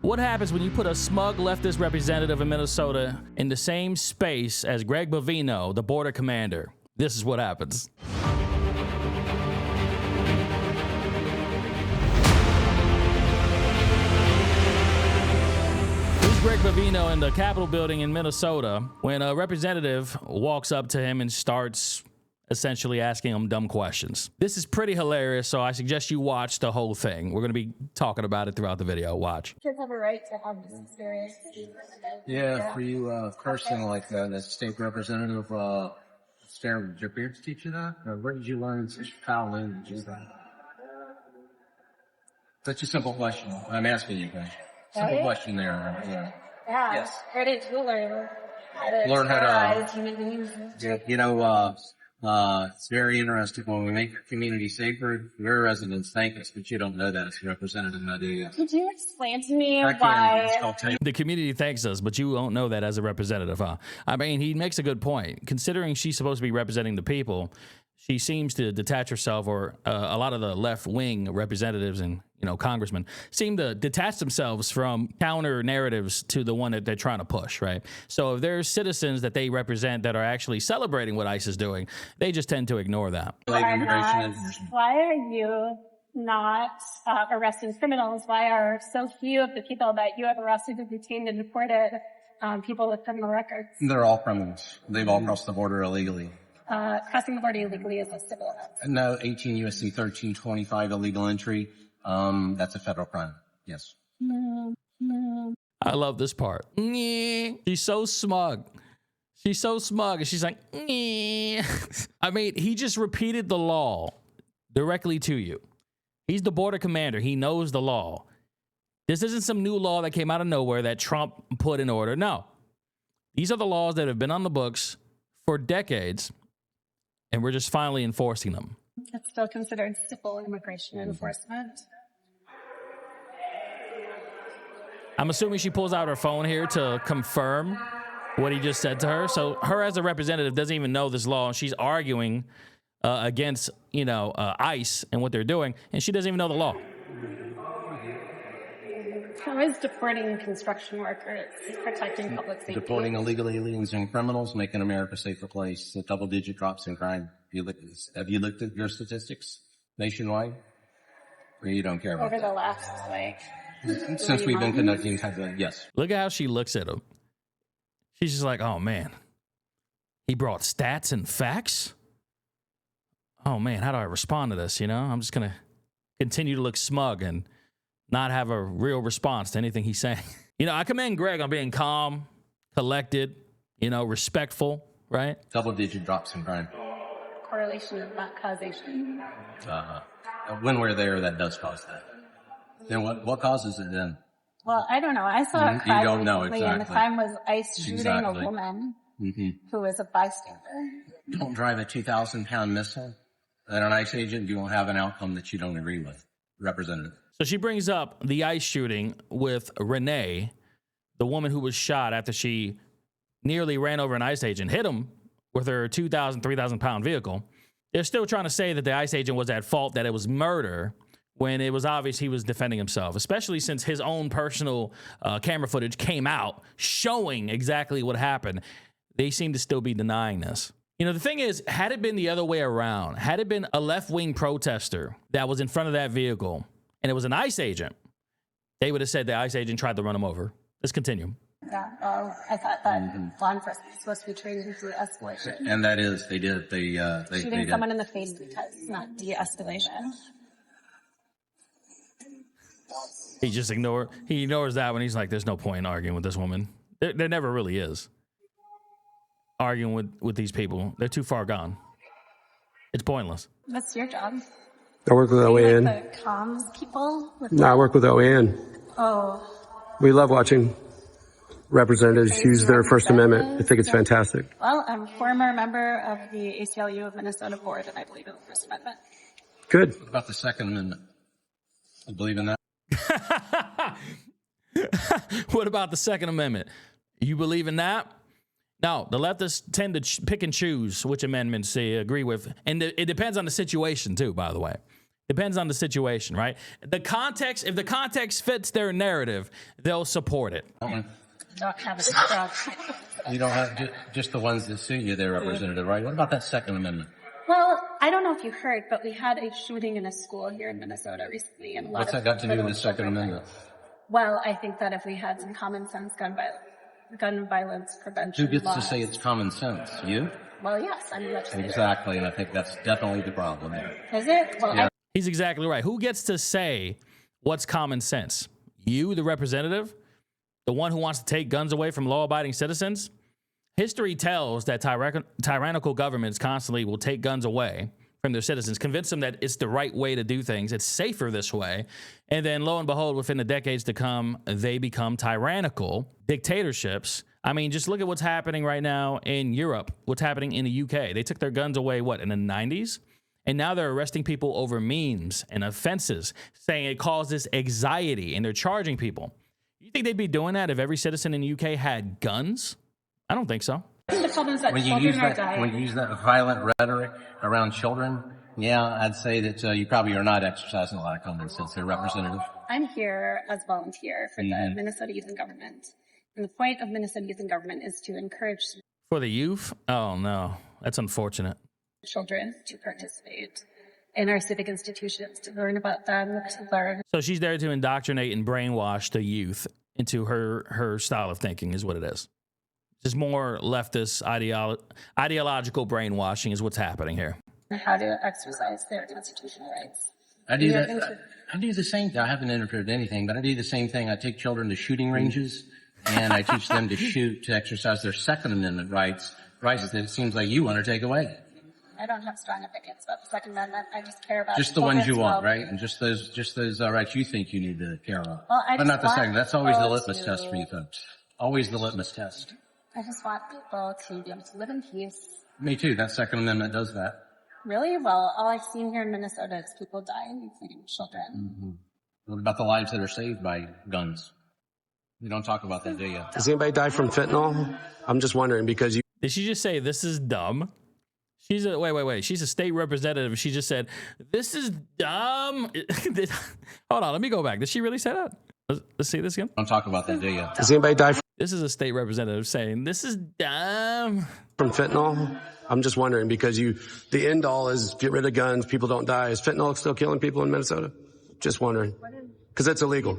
What happens when you put a smug leftist representative in Minnesota in the same space as Greg Bovino, the border commander? This is what happens. Here's Greg Bovino in the Capitol building in Minnesota when a representative walks up to him and starts essentially asking him dumb questions. This is pretty hilarious, so I suggest you watch the whole thing. We're going to be talking about it throughout the video. Watch. Kids have a right to have this experience. Yeah, for you cursing like the state representative, Sarah, did your parents teach you that? Or where did you learn such foul language? Such a simple question. I'm asking you guys. Simple question there. Yeah. Yes. Where did you learn how to Learn how to, terrorize human beings? It's very interesting when we make our community safer. Your residents thank us, but you don't know that as a representative, do you? Could you explain to me I why? can. I'll tell you. The community thanks us, but you don't know that as a representative, huh? I mean, he makes a good point. Considering she's supposed to be representing the people, she seems to detach herself, or a lot of the left-wing representatives and congressmen seem to detach themselves from counter narratives to the one that they're trying to push, right? So if there's citizens that they represent that are actually celebrating what ICE is doing, they just tend to ignore that. Why are you not arresting criminals? Why are so few of the people that you have arrested and detained and deported people with criminal records? They're all criminals. They've all crossed the border illegally. Crossing the border illegally is a civil offense. No, 18 U.S.C. 1325 illegal entry. That's a federal crime. Yes. I love this part. She's so smug. She's so smug. And she's like, I mean, he just repeated the law directly to you. He's the border commander. He knows the law. This isn't some new law that came out of nowhere that Trump put in order. No. These are the laws that have been on the books for decades, and we're just finally enforcing them. It's still considered civil immigration enforcement. I'm assuming she pulls out her phone here to confirm what he just said to her. So her as a representative doesn't even know this law, and she's arguing against, ICE and what they're doing, and she doesn't even know the law. How is deporting construction workers protecting public safety? Deporting illegally aliens and criminals, making America a safer place. The double-digit drops in crime. Have you looked at your statistics nationwide? Or you don't care about Over that? the last, Since we've been conducting yes. Look at how she looks at him. She's just like, oh, man. He brought stats and facts? Oh, man, how do I respond to this, I'm just going to continue to look smug and not have a real response to anything he's saying. I commend Greg on being calm, collected, respectful, right? Double-digit drops in crime. correlation is not causation. When we're there, that does cause that. Then what causes it then? Well, I don't know. I saw a crime You don't know recently, and the exactly. crime was ICE shooting Exactly. a woman Mm-hmm. who was a bystander. Don't drive a 2,000-pound missile at an ICE agent. You won't have an outcome that you don't agree with, Representative. So she brings up the ICE shooting with Renee, the woman who was shot after she nearly ran over an ICE agent, hit him with her 2,000, 3,000-pound vehicle. They're still trying to say that the ICE agent was at fault, that it was murder, when it was obvious he was defending himself, especially since his own personal camera footage came out showing exactly what happened. They seem to still be denying this. You know, the thing is, had it been the other way around, had it been a left-wing protester that was in front of that vehicle and it was an ICE agent, they would have said the ICE agent tried to run him over. Let's continue. Yeah, I thought that law enforcement is supposed to be trained through escalation. And that is, they did. They Shooting did. someone in the face because not de-escalation. He just ignores that when he's like, there's no point in arguing with this woman. There never really is. Arguing with these people. They're too far gone. It's pointless. That's your job. I work with Are you OAN. like the comms people? No, I work with OAN. Oh, We love watching representatives use their First Amendment. I think it's fantastic. well, I'm a former member of the ACLU of Minnesota board, and I believe in the First Amendment. Good. What about the Second Amendment? I believe in that. What about the Second Amendment? You believe in that? No, the leftists tend to pick and choose which amendments they agree with. And it depends on the situation, too, by the way. Depends on the situation, right? The context, if the context fits their narrative, they'll support it. Not have a strong. You don't have just the ones that suit you there, Representative, right? What about that Second Amendment? Well, I don't know if you heard, but we had a shooting in a school here in Minnesota recently, and What's that got to do with the Second Amendment? Well, I think that if we had some common sense gun violence prevention Who gets laws, to say it's common sense? You? well, yes, I'm a legislator. Exactly, and I think that's definitely the problem there. Is it? Well, Yeah. He's exactly right. Who gets to say what's common sense? You, the representative? The one who wants to take guns away from law-abiding citizens? History tells that tyrannical governments constantly will take guns away from their citizens, convince them that it's the right way to do things, it's safer this way, and then lo and behold, within the decades to come, they become tyrannical dictatorships. I mean, just look at what's happening right now in Europe, what's happening in the UK. They took their guns away, in the 90s? And now they're arresting people over memes and offenses, saying it causes anxiety, and they're charging people. You think they'd be doing that if every citizen in the UK had guns? I don't think so. the problems that When you use that violent rhetoric around children, yeah, I'd say that you probably are not exercising a lot of common sense there, Representative. I'm here as a volunteer for the Minnesota Youth in Government. And the point of Minnesota Youth in Government is to encourage For the youth? Oh, no. That's unfortunate. children to participate in our civic institutions, to learn about them, to learn. So she's there to indoctrinate and brainwash the youth into her style of thinking is what it is. Just more leftist ideological brainwashing is what's happening here. How to exercise their constitutional rights. I do that. I do the same thing. I haven't interfered in anything, but I do the same thing. I take children to shooting ranges, and I teach them to shoot to exercise their Second Amendment rights that it seems like you want to take away. I don't have strong opinions about the Second Amendment. I just care about Just the ones you want, well. right? And just those rights you think you need to care about. Well, I but just not the want second. That's always the people litmus test for you folks. Always the litmus test. I just want people to be able to live in peace. Me too. That Second Amendment does that. Really? Well, all I've seen here in Minnesota is people dying, including children. Mm-hmm. What about the lives that are saved by guns? You don't talk about that, do you? Does anybody die from fentanyl? I'm just wondering because you. Did she just say this is dumb? She's a wait. She's a state representative. She just said this is dumb. Hold on, let me go back. Did she really say that? Let's see this again. Don't talk about that, do you? Does anybody die This is a state representative saying this is dumb. from fentanyl? I'm just wondering because the end all is get rid of guns, people don't die. Is fentanyl still killing people in Minnesota? Just wondering. Because it's illegal.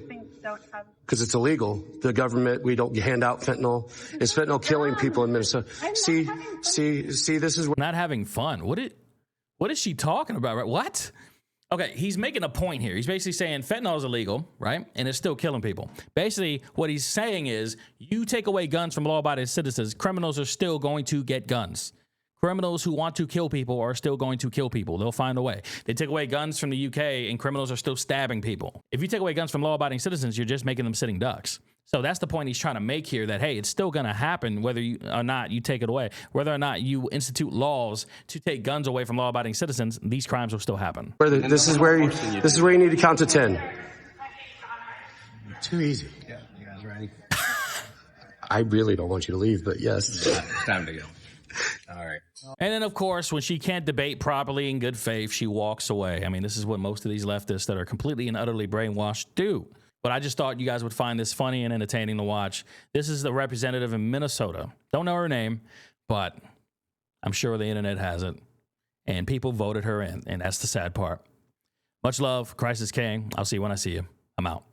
Because it's illegal. The government, we don't hand out fentanyl. Is fentanyl killing people in Minnesota? See, this is Not having fun. What is she talking about? Right? What? Okay, he's making a point here. He's basically saying fentanyl is illegal, right? And it's still killing people. Basically, what he's saying is you take away guns from law-abiding citizens, criminals are still going to get guns. Criminals who want to kill people are still going to kill people. They'll find a way. They take away guns from the UK and criminals are still stabbing people. If you take away guns from law-abiding citizens, you're just making them sitting ducks. So that's the point he's trying to make here, that, hey, it's still going to happen whether you or not you take it away. Whether or not you institute laws to take guns away from law-abiding citizens, these crimes will still happen. this is where you need to count to 10. Too easy. Yeah, you guys ready? I really don't want you to leave, but yes. It's time to go. All right. And then, of course, when she can't debate properly in good faith, she walks away. I mean, this is what most of these leftists that are completely and utterly brainwashed do. But I just thought you guys would find this funny and entertaining to watch. This is the representative in Minnesota. Don't know her name, but I'm sure the internet has it. And people voted her in, and that's the sad part. Much love. Christ is king. I'll see you when I see you. I'm out.